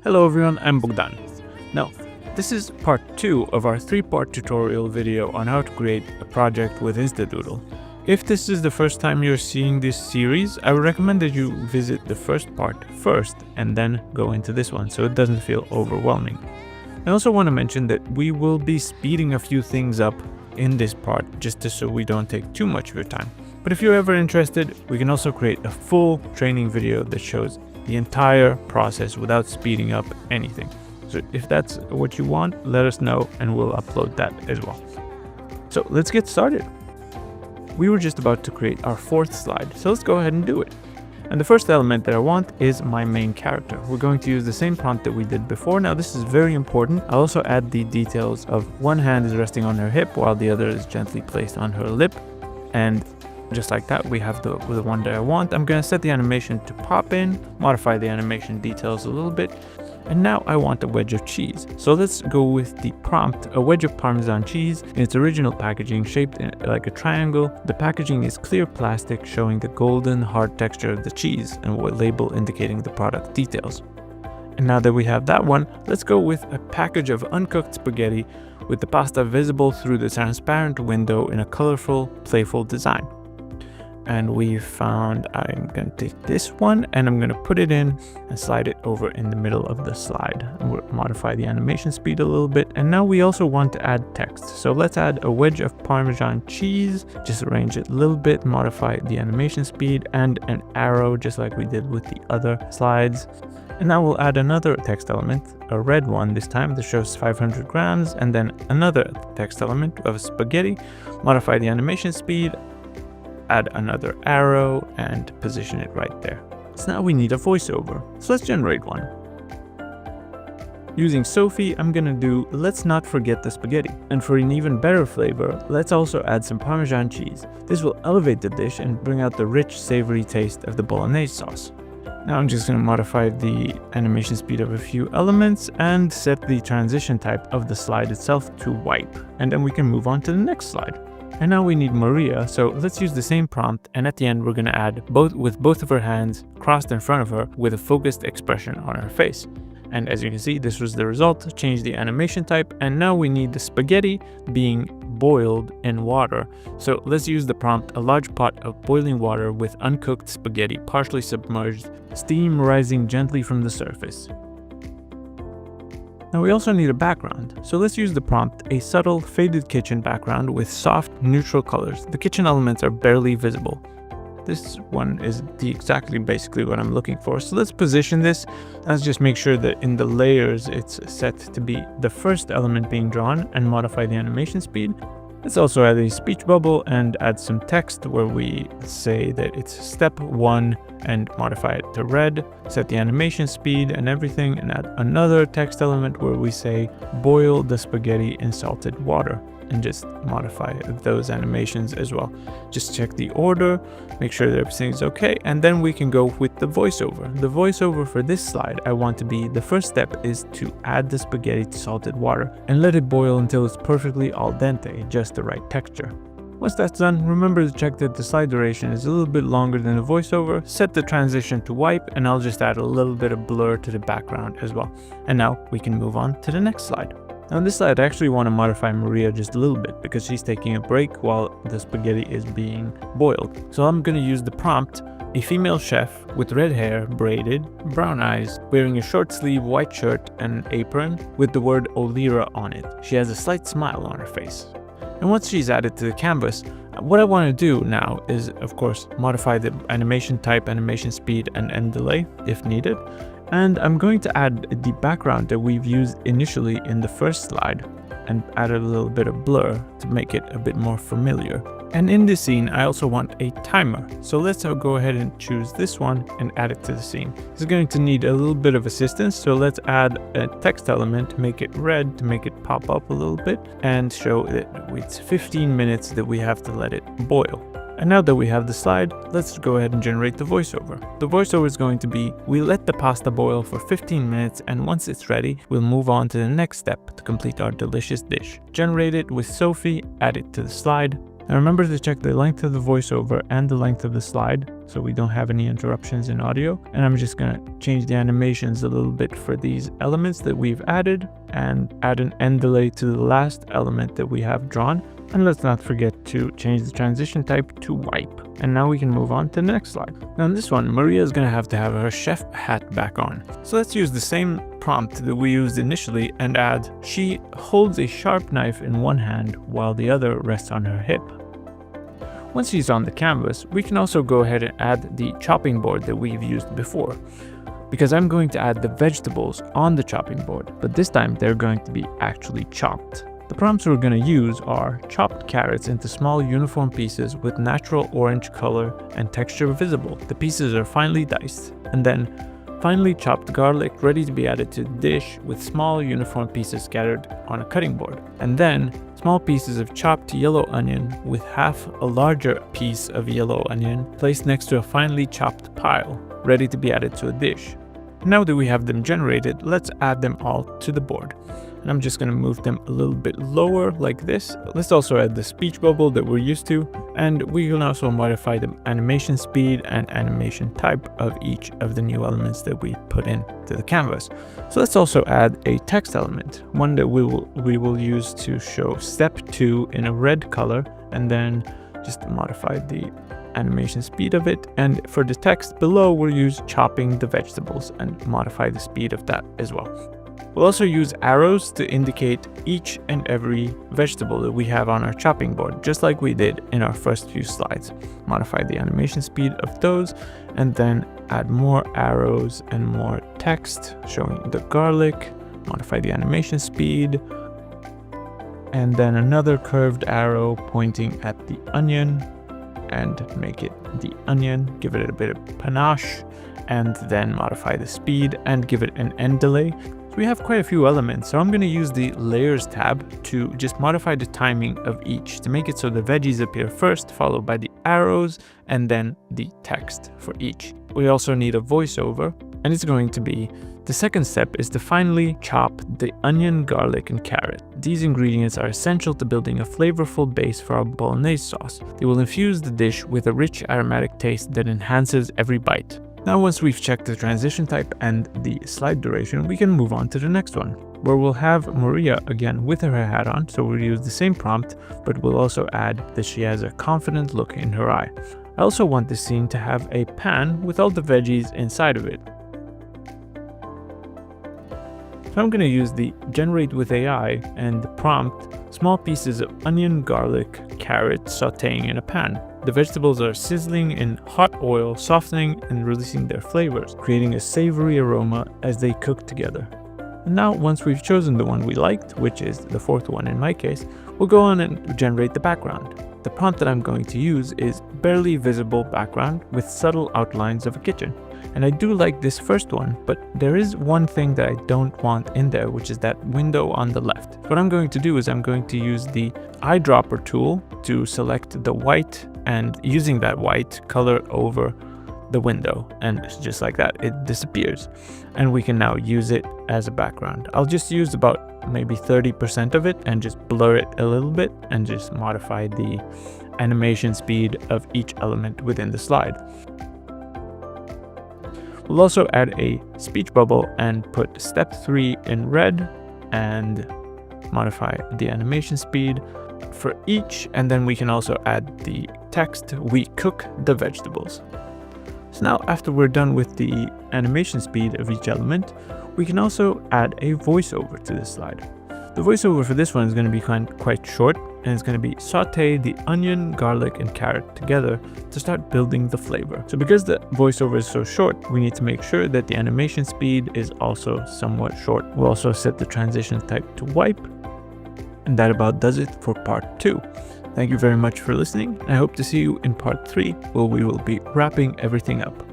Hello everyone, I'm Bogdan. Now, this is part 2 of our 3-part tutorial video on how to create a project with InstaDoodle. If this is the first time you're seeing this series, I would recommend that you visit the first part first and then go into this one so it doesn't feel overwhelming. I also want to mention that we will be speeding a few things up in this part just so we don't take too much of your time. But if you're ever interested, we can also create a full training video that shows the entire process without speeding up anything. So if that's what you want, let us know and we'll upload that as well. So let's get started. We were just about to create our 4th slide, so let's go ahead and do it. And the first element that I want is my main character. We're going to use the same prompt that we did before. Now this is very important. I'll also add the details of one hand is resting on her hip while the other is gently placed on her lip. And just like that, we have the one that I want. I'm going to set the animation to pop in, modify the animation details a little bit. And now I want a wedge of cheese. So let's go with the prompt, a wedge of Parmesan cheese in its original packaging shaped like a triangle. The packaging is clear plastic showing the golden hard texture of the cheese and a label indicating the product details. And now that we have that one, let's go with a package of uncooked spaghetti with the pasta visible through the transparent window in a colorful, playful design. And we found, I'm going to take this one and I'm going to put it in and slide it over in the middle of the slide. And we'll modify the animation speed a little bit. And now we also want to add text. So let's add a wedge of Parmesan cheese, just arrange it a little bit, modify the animation speed and an arrow just like we did with the other slides. And now we'll add another text element, a red one this time that shows 500 grams, and then another text element of spaghetti, modify the animation speed, add another arrow and position it right there. So now we need a voiceover. So let's generate one. Using Sophie, I'm gonna do let's not forget the spaghetti. And for an even better flavor, let's also add some Parmesan cheese. This will elevate the dish and bring out the rich, savory taste of the bolognese sauce. Now I'm just gonna modify the animation speed of a few elements and set the transition type of the slide itself to wipe. And then we can move on to the next slide. And now we need Maria, so let's use the same prompt, and at the end we're going to add with both of her hands crossed in front of her with a focused expression on her face. And as you can see, this was the result. Change the animation type, and now we need the spaghetti being boiled in water. So let's use the prompt, a large pot of boiling water with uncooked spaghetti partially submerged, steam rising gently from the surface. Now we also need a background, so let's use the prompt, a subtle faded kitchen background with soft neutral colors. The kitchen elements are barely visible. This one is exactly basically what I'm looking for. So let's position this. Let's just make sure that in the layers it's set to be the first element being drawn and modify the animation speed. Let's also add a speech bubble and add some text where we say that it's step 1 and modify it to red, set the animation speed and everything, and add another text element where we say boil the spaghetti in salted water and just modify those animations as well. Just check the order, make sure that everything's okay, and then we can go with the voiceover. The voiceover for this slide, I want to be the first step is to add the spaghetti to salted water and let it boil until it's perfectly al dente, just the right texture. Once that's done, remember to check that the slide duration is a little bit longer than the voiceover, set the transition to wipe, and I'll just add a little bit of blur to the background as well. And now we can move on to the next slide. Now on this slide, I actually want to modify Maria just a little bit because she's taking a break while the spaghetti is being boiled. So I'm going to use the prompt, a female chef with red hair, braided, brown eyes, wearing a short sleeve white shirt and an apron with the word Olira on it. She has a slight smile on her face. And once she's added to the canvas, what I want to do now is, of course, modify the animation type, animation speed, and end delay if needed. And I'm going to add the background that we've used initially in the first slide and add a little bit of blur to make it a bit more familiar. And in this scene, I also want a timer. So let's go ahead and choose this one and add it to the scene. This is going to need a little bit of assistance. So let's add a text element, make it red to make it pop up a little bit and show that it's 15 minutes that we have to let it boil. And now that we have the slide, let's go ahead and generate the voiceover. The voiceover is going to be, we let the pasta boil for 15 minutes and once it's ready, we'll move on to the next step to complete our delicious dish. Generate it with Sophie, add it to the slide, Now remember to check the length of the voiceover and the length of the slide so we don't have any interruptions in audio. And I'm just gonna change the animations a little bit for these elements that we've added and add an end delay to the last element that we have drawn. And let's not forget to change the transition type to wipe. And now we can move on to the next slide. Now in this one, Maria is gonna have to have her chef hat back on. So let's use the same prompt that we used initially and add, she holds a sharp knife in one hand while the other rests on her hip. Once she's on the canvas, we can also go ahead and add the chopping board that we've used before, because I'm going to add the vegetables on the chopping board, but this time they're going to be actually chopped. The prompts we're going to use are chopped carrots into small uniform pieces with natural orange color and texture visible. The pieces are finely diced. And then finely chopped garlic ready to be added to the dish with small uniform pieces scattered on a cutting board. And then small pieces of chopped yellow onion with half a larger piece of yellow onion placed next to a finely chopped pile ready to be added to a dish. Now that we have them generated, let's add them all to the board. And I'm just going to move them a little bit lower like this. Let's also add the speech bubble that we're used to, and we can also modify the animation speed and animation type of each of the new elements that we put in to the canvas. So let's also add a text element, one that we will use to show step 2 in a red color, and then just modify the animation speed of it. And for the text below, we'll use chopping the vegetables and modify the speed of that as well. We'll also use arrows to indicate each and every vegetable that we have on our chopping board, just like we did in our first few slides. Modify the animation speed of those, and then add more arrows and more text showing the garlic, modify the animation speed, and then another curved arrow pointing at the onion, and make it the onion, give it a bit of panache, and then modify the speed and give it an end delay. We have quite a few elements, so I'm going to use the layers tab to just modify the timing of each to make it so the veggies appear first, followed by the arrows, and then the text for each. We also need a voiceover, and it's going to be, the second step is to finely chop the onion, garlic, and carrot. These ingredients are essential to building a flavorful base for our bolognese sauce. They will infuse the dish with a rich aromatic taste that enhances every bite. Now once we've checked the transition type and the slide duration, we can move on to the next one, where we'll have Maria again with her hat on, so we'll use the same prompt, but we'll also add that she has a confident look in her eye. I also want this scene to have a pan with all the veggies inside of it. So I'm going to use the generate with AI and the prompt, small pieces of onion, garlic, carrot sauteing in a pan. The vegetables are sizzling in hot oil, softening and releasing their flavors, creating a savory aroma as they cook together. And now, once we've chosen the one we liked, which is the fourth one in my case, we'll go on and generate the background. The prompt that I'm going to use is barely visible background with subtle outlines of a kitchen. And I do like this first one, but there is one thing that I don't want in there, which is that window on the left. What I'm going to do is I'm going to use the eyedropper tool to select the white, and using that white, color over the window, and just like that it disappears, and we can now use it as a background. I'll just use about maybe 30% of it and just blur it a little bit and just modify the animation speed of each element within the slide. We'll also add a speech bubble and put step 3 in red and modify the animation speed for each, and then we can also add the text, we cook the vegetables. So now after we're done with the animation speed of each element, we can also add a voiceover to this slide. The voiceover for this one is going to be quite short, and it's going to be saute the onion, garlic, and carrot together to start building the flavor. So because the voiceover is so short, we need to make sure that the animation speed is also somewhat short. We'll also set the transition type to wipe, and that about does it for part 2. Thank you very much for listening, and I hope to see you in part 3, where we will be wrapping everything up.